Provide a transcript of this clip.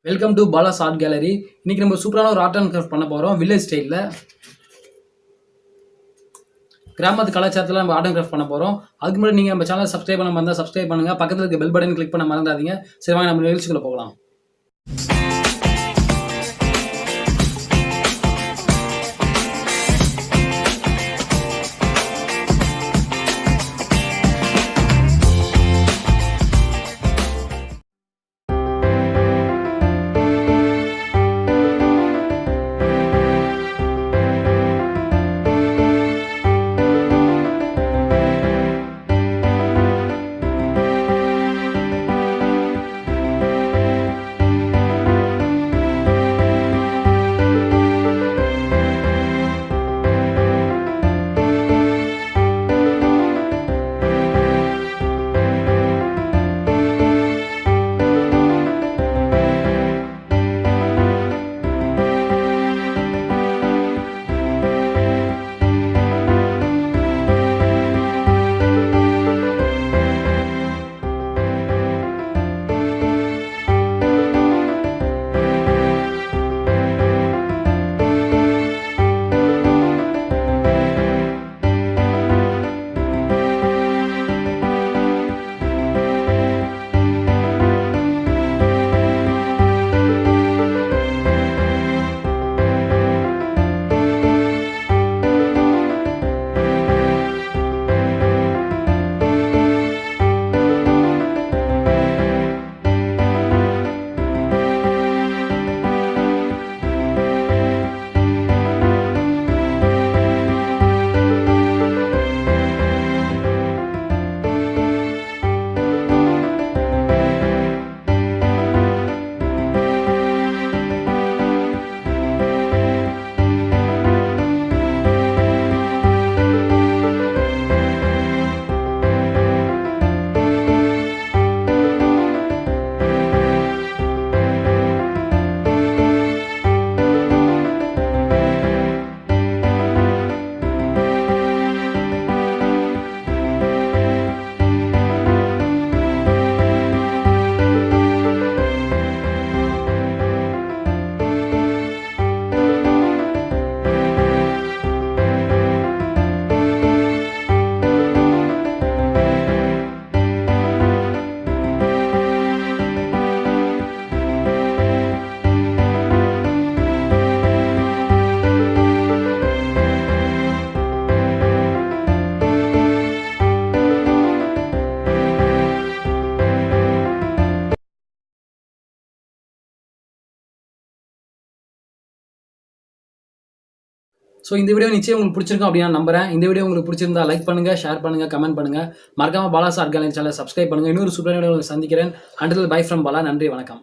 Welcome to Bala's art gallery. இன்னைக்கு நம்ம சூப்பரான ஒரு ஆர்ட் அண்ட் கிராஃப்ட் பண்ண போகிறோம். வில்லேஜ் ஸ்டைலில் கிராமத்து கலாச்சாரத்தில் நம்ம ஆர்ட் அண்ட் கிராஃப்ட் பண்ண போகிறோம். அதுக்கு முன்னாடி நீங்கள் நம்ம சேனல் சப்ஸ்கிரைப் பண்ண இருந்தால் சப்ஸ்கிரைப் பண்ணுங்கள். பக்கத்தில் இருக்க பெல் பட்டன் கிளிக் பண்ண மறந்துடாதீங்க. சரி வாங்க நம்ம நிகழ்ச்சிக்குள்ளே போகலாம். ஸோ இந்த வீடியோ நிச்சயம் உங்களுக்கு பிடிச்சிருக்கும் அப்படின்னு நம்புறேன். இந்த வீடியோ உங்களுக்கு பிடிச்சிருந்தா லைக் பண்ணுங்க, ஷேர் பண்ணுங்க, கமெண்ட் பண்ணுங்க. மறக்காம பாலாஸ் ஆர்ட் கேலரி சேனலை சப்ஸ்கிரைப் பண்ணுங்க. இன்னொரு சூப்பரான வீடியோ சந்திக்கிறேன். Until by from Bala. நன்றி, வணக்கம்.